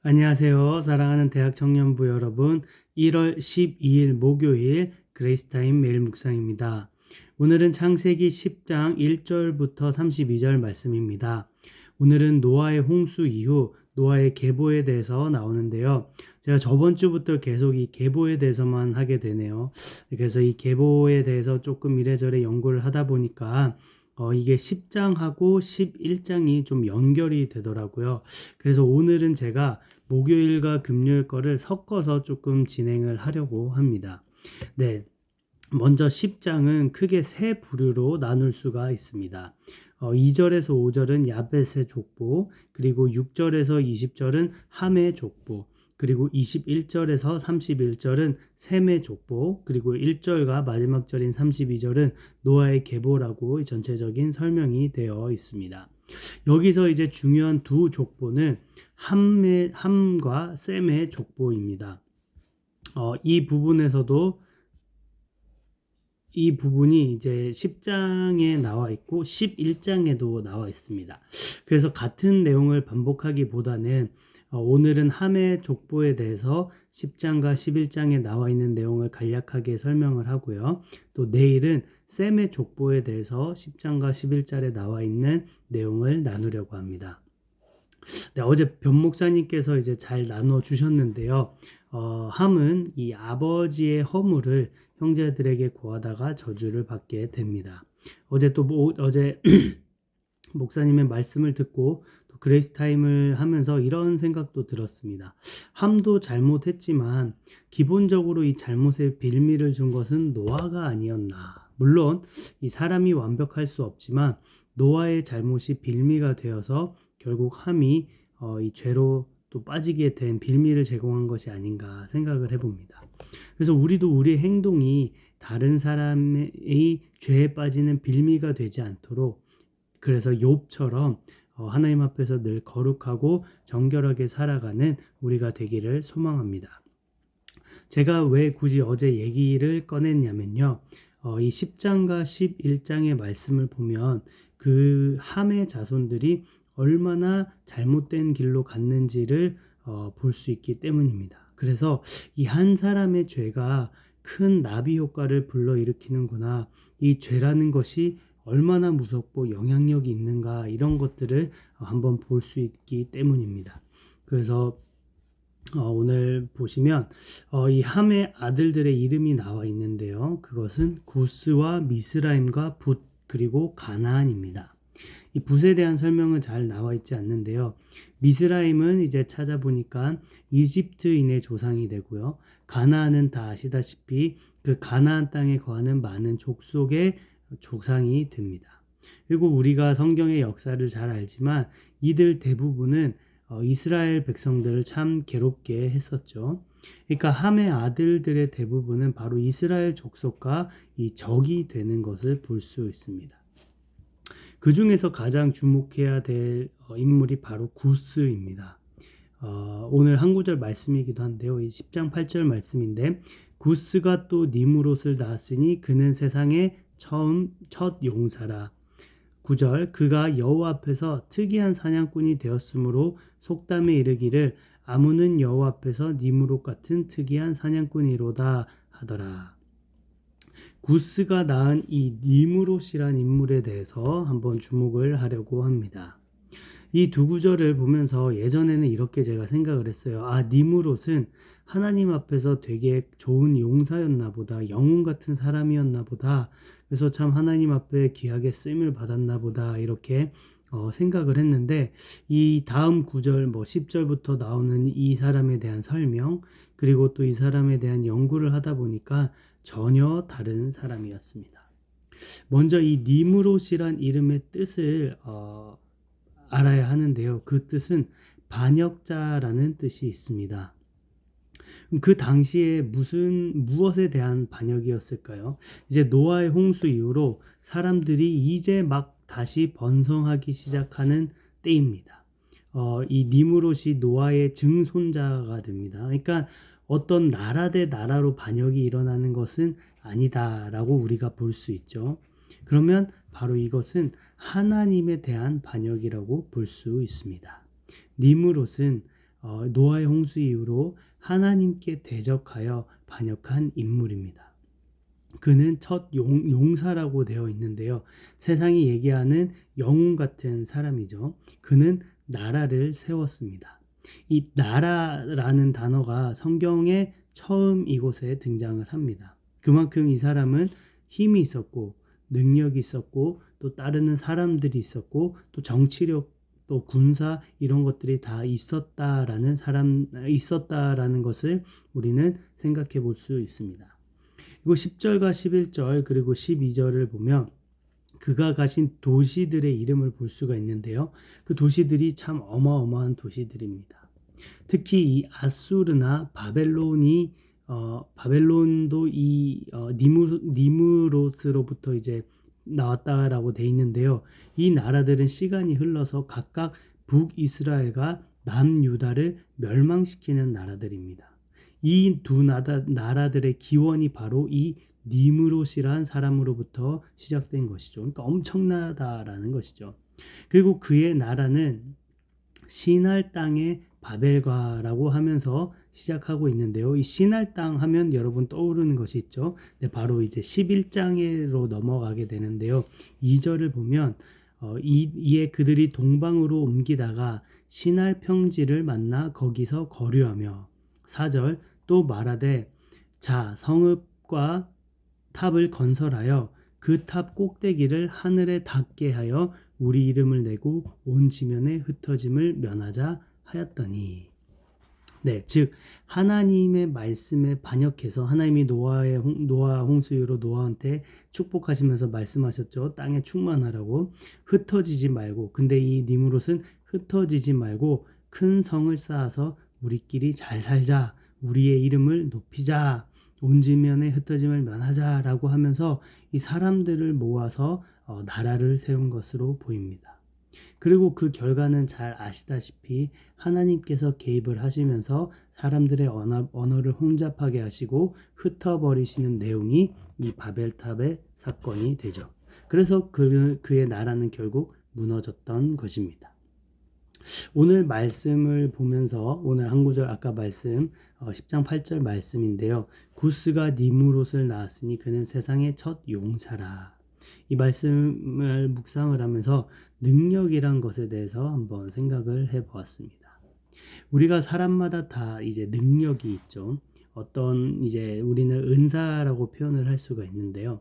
안녕하세요. 사랑하는 대학 청년부 여러분. 1월 12일 목요일 그레이스타임 매일 묵상입니다. 오늘은 창세기 10장 1절부터 32절 말씀입니다. 오늘은 노아의 홍수 이후 노아의 계보에 대해서 나오는데요. 제가 저번 주부터 계속 이 계보에 대해서만 하게 되네요. 그래서 이 계보에 대해서 조금 이래저래 연구를 하다 보니까 이게 10장하고 11장이 좀 연결이 되더라고요. 그래서 오늘은 제가 목요일과 금요일 거를 섞어서 조금 진행을 하려고 합니다. 네. 먼저 10장은 크게 세 부류로 나눌 수가 있습니다. 2절에서 5절은 야벳의 족보, 그리고 6절에서 20절은 함의 족보, 그리고 21절에서 31절은 셈의 족보, 그리고 1절과 마지막 절인 32절은 노아의 계보라고 전체적인 설명이 되어 있습니다. 여기서 이제 중요한 두 족보는 함과 셈의 족보입니다. 이 부분이 이제 10장에 나와 있고 11장에도 나와 있습니다. 그래서 같은 내용을 반복하기보다는 오늘은 함의 족보에 대해서 10장과 11장에 나와 있는 내용을 간략하게 설명을 하고요. 또 내일은 셈의 족보에 대해서 10장과 11절에 나와 있는 내용을 나누려고 합니다. 네, 어제 변 목사님께서 이제 잘 나눠 주셨는데요. 함은 이 아버지의 허물을 형제들에게 고하다가 저주를 받게 됩니다. 어제 목사님의 말씀을 듣고 또 그레이스 타임을 하면서 이런 생각도 들었습니다. 함도 잘못했지만 기본적으로 이 잘못에 빌미를 준 것은 노아가 아니었나. 물론 이 사람이 완벽할 수 없지만 노아의 잘못이 빌미가 되어서 결국 함이 이 죄로 또 빠지게 된 빌미를 제공한 것이 아닌가 생각을 해봅니다. 그래서 우리도 우리의 행동이 다른 사람의 죄에 빠지는 빌미가 되지 않도록, 그래서 욥처럼 하나님 앞에서 늘 거룩하고 정결하게 살아가는 우리가 되기를 소망합니다. 제가 왜 굳이 어제 얘기를 꺼냈냐면요. 이 10장과 11장의 말씀을 보면 그 함의 자손들이 얼마나 잘못된 길로 갔는지를 볼 수 있기 때문입니다. 그래서 이 한 사람의 죄가 큰 나비 효과를 불러일으키는구나. 이 죄라는 것이 얼마나 무섭고 영향력이 있는가, 이런 것들을 한번 볼 수 있기 때문입니다. 그래서 오늘 보시면 이 함의 아들들의 이름이 나와 있는데요. 그것은 구스와 미스라임과 붓, 그리고 가나안입니다. 이 붓에 대한 설명은 잘 나와 있지 않는데요. 미스라임은 이제 찾아보니까 이집트인의 조상이 되고요. 가나안은 다 아시다시피 그 가나안 땅에 거하는 많은 족속의 조상이 됩니다. 그리고 우리가 성경의 역사를 잘 알지만 이들 대부분은 이스라엘 백성들을 참 괴롭게 했었죠. 그러니까 함의 아들들의 대부분은 바로 이스라엘 족속과 이 적이 되는 것을 볼 수 있습니다. 그 중에서 가장 주목해야 될 인물이 바로 구스입니다. 오늘 한 구절 말씀이기도 한데요. 이 10장 8절 말씀인데, 구스가 또 니무롯을 낳았으니 그는 세상의 첫 용사라. 9절, 그가 여호와 앞에서 특이한 사냥꾼이 되었으므로 속담에 이르기를 아무는 여호와 앞에서 니무롯 같은 특이한 사냥꾼이로다 하더라. 구스가 낳은 이 니무롯이란 인물에 대해서 한번 주목을 하려고 합니다. 이 두 구절을 보면서 예전에는 이렇게 제가 생각을 했어요. 니무롯은 하나님 앞에서 되게 좋은 용사였나 보다, 영웅 같은 사람이었나 보다, 그래서 참 하나님 앞에 귀하게 쓰임을 받았나 보다, 이렇게 생각을 했는데, 이 다음 구절 10절부터 나오는 이 사람에 대한 설명, 그리고 또 이 사람에 대한 연구를 하다 보니까 전혀 다른 사람이었습니다. 먼저 이 니무롯이란 이름의 뜻을 알아야 하는데요. 그 뜻은 반역자라는 뜻이 있습니다. 그 당시에 무엇에 대한 반역이었을까요? 이제 노아의 홍수 이후로 사람들이 이제 막 다시 번성하기 시작하는 때입니다. 이 니무롯이 노아의 증손자가 됩니다. 그러니까 어떤 나라 대 나라로 반역이 일어나는 것은 아니다라고 우리가 볼 수 있죠. 그러면 바로 이것은 하나님에 대한 반역이라고 볼 수 있습니다. 니무롯은 노아의 홍수 이후로 하나님께 대적하여 반역한 인물입니다. 그는 첫 용사라고 되어 있는데요. 세상이 얘기하는 영웅 같은 사람이죠. 그는 나라를 세웠습니다. 이 나라라는 단어가 성경에 처음 이곳에 등장을 합니다. 그만큼 이 사람은 힘이 있었고 능력이 있었고 또 따르는 사람들이 있었고 또 정치력 또 군사 이런 것들이 다 있었다라는 것을 우리는 생각해 볼 수 있습니다. 그리고 10절과 11절 그리고 12절을 보면 그가 가신 도시들의 이름을 볼 수가 있는데요. 그 도시들이 참 어마어마한 도시들입니다. 특히 이 아수르나 바벨론도 이 니무롯으로부터 이제 나왔다라고 돼 있는데요. 이 나라들은 시간이 흘러서 각각 북이스라엘과 남유다를 멸망시키는 나라들입니다. 이 두 나라들의 기원이 바로 이 니무롯이란 사람으로부터 시작된 것이죠. 그러니까 엄청나다라는 것이죠. 그리고 그의 나라는 시날 땅의 바벨과라고 하면서 시작하고 있는데요. 이 시날 땅 하면 여러분 떠오르는 것이 있죠. 네, 바로 이제 11장으로 넘어가게 되는데요. 2절을 보면 이에 그들이 동방으로 옮기다가 시날 평지를 만나 거기서 거류하며 4절 또 말하되 자 성읍과 탑을 건설하여 그 탑 꼭대기를 하늘에 닿게 하여 우리 이름을 내고 온 지면에 흩어짐을 면하자 하였더니 네, 즉 하나님의 말씀에 반역해서 하나님이 노아 홍수유로 노아한테 축복하시면서 말씀하셨죠. 땅에 충만하라고 흩어지지 말고. 근데 이 니무롯은 흩어지지 말고 큰 성을 쌓아서 우리끼리 잘 살자. 우리의 이름을 높이자. 온 지면에 흩어짐을 면하자라고 하면서 이 사람들을 모아서 나라를 세운 것으로 보입니다. 그리고 그 결과는 잘 아시다시피 하나님께서 개입을 하시면서 사람들의 언어를 혼잡하게 하시고 흩어버리시는 내용이 이 바벨탑의 사건이 되죠. 그래서 그의 나라는 결국 무너졌던 것입니다. 오늘 말씀을 보면서 오늘 한 구절 아까 말씀 10장 8절 말씀인데요. 구스가 니무롯을 낳았으니 그는 세상의 첫 용사라. 이 말씀을 묵상을 하면서 능력이란 것에 대해서 한번 생각을 해 보았습니다. 우리가 사람마다 다 이제 능력이 있죠. 어떤 이제 우리는 은사라고 표현을 할 수가 있는데요.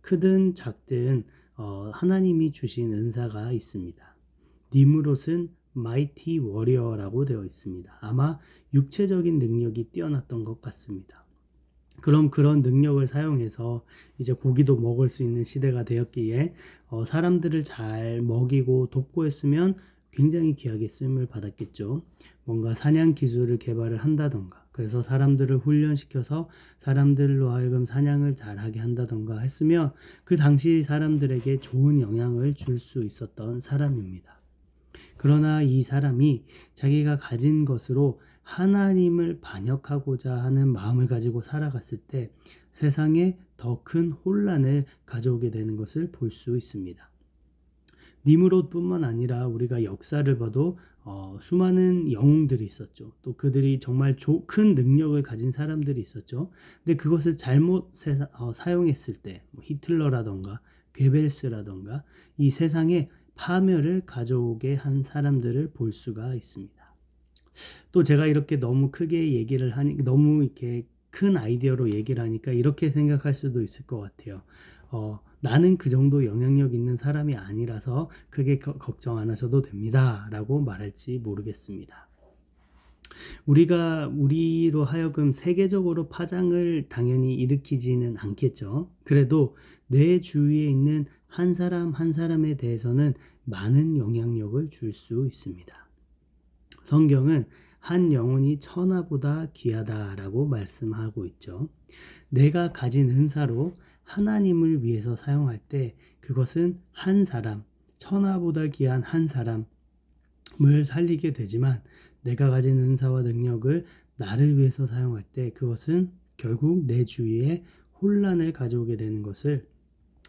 크든 작든 하나님이 주신 은사가 있습니다. 니무롯은 마이티 워리어라고 되어 있습니다. 아마 육체적인 능력이 뛰어났던 것 같습니다. 그럼 그런 능력을 사용해서 이제 고기도 먹을 수 있는 시대가 되었기에 사람들을 잘 먹이고 돕고 했으면 굉장히 귀하게 쓰임을 받았겠죠. 뭔가 사냥 기술을 개발을 한다던가 그래서 사람들을 훈련시켜서 사람들로 하여금 사냥을 잘하게 한다던가 했으면 그 당시 사람들에게 좋은 영향을 줄 수 있었던 사람입니다. 그러나 이 사람이 자기가 가진 것으로 하나님을 반역하고자 하는 마음을 가지고 살아갔을 때 세상에 더 큰 혼란을 가져오게 되는 것을 볼 수 있습니다. 니무롯뿐만 아니라 우리가 역사를 봐도 수많은 영웅들이 있었죠. 또 그들이 정말 큰 능력을 가진 사람들이 있었죠. 근데 그것을 잘못 사용했을 때 히틀러라던가 괴벨스라던가 이 세상에 파멸을 가져오게 한 사람들을 볼 수가 있습니다. 또 제가 이렇게 너무 크게 얘기를 하니 너무 이렇게 큰 아이디어로 얘기를 하니까 이렇게 생각할 수도 있을 것 같아요. 나는 그 정도 영향력 있는 사람이 아니라서 크게 걱정 안 하셔도 됩니다. 라고 말할지 모르겠습니다. 우리로 하여금 세계적으로 파장을 당연히 일으키지는 않겠죠. 그래도 내 주위에 있는 한 사람 한 사람에 대해서는 많은 영향력을 줄 수 있습니다. 성경은 한 영혼이 천하보다 귀하다라고 말씀하고 있죠. 내가 가진 은사로 하나님을 위해서 사용할 때 그것은 한 사람, 천하보다 귀한 한 사람을 살리게 되지만 내가 가진 은사와 능력을 나를 위해서 사용할 때 그것은 결국 내 주위에 혼란을 가져오게 되는 것을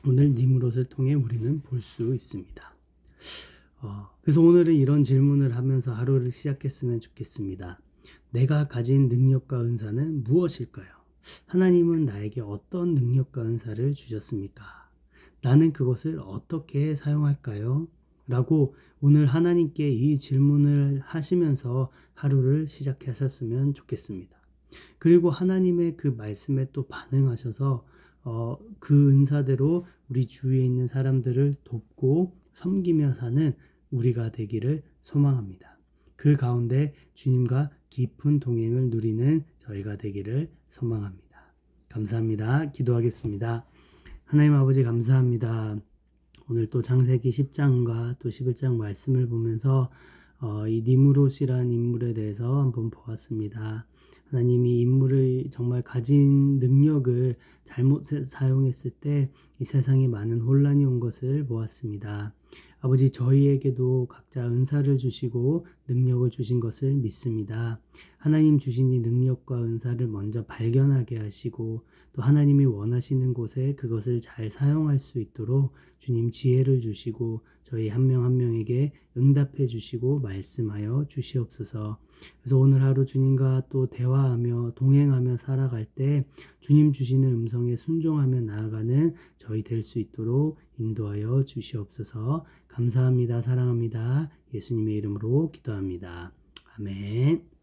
오늘 니무롯을 통해 우리는 볼 수 있습니다. 그래서 오늘은 이런 질문을 하면서 하루를 시작했으면 좋겠습니다. 내가 가진 능력과 은사는 무엇일까요? 하나님은 나에게 어떤 능력과 은사를 주셨습니까? 나는 그것을 어떻게 사용할까요? 라고 오늘 하나님께 이 질문을 하시면서 하루를 시작하셨으면 좋겠습니다. 그리고 하나님의 그 말씀에 또 반응하셔서 그 은사대로 우리 주위에 있는 사람들을 돕고 섬기며 사는 우리가 되기를 소망합니다. 그 가운데 주님과 깊은 동행을 누리는 저희가 되기를 소망합니다. 감사합니다. 기도하겠습니다. 하나님 아버지 감사합니다. 오늘 또 창세기 10장과 또 11장 말씀을 보면서 이 니므롯이라는 인물에 대해서 한번 보았습니다. 하나님이 인물의 정말 가진 능력을 잘못 사용했을 때 이 세상에 많은 혼란이 온 것을 보았습니다. 아버지 저희에게도 각자 은사를 주시고 능력을 주신 것을 믿습니다. 하나님 주신 이 능력과 은사를 먼저 발견하게 하시고 또 하나님이 원하시는 곳에 그것을 잘 사용할 수 있도록 주님 지혜를 주시고 저희 한 명 한 명에게 응답해 주시고 말씀하여 주시옵소서. 그래서 오늘 하루 주님과 또 대화하며 동행하며 살아갈 때 주님 주시는 음성에 순종하며 나아가는 저희 될 수 있도록 인도하여 주시옵소서. 감사합니다. 사랑합니다. 예수님의 이름으로 기도합니다. 아멘.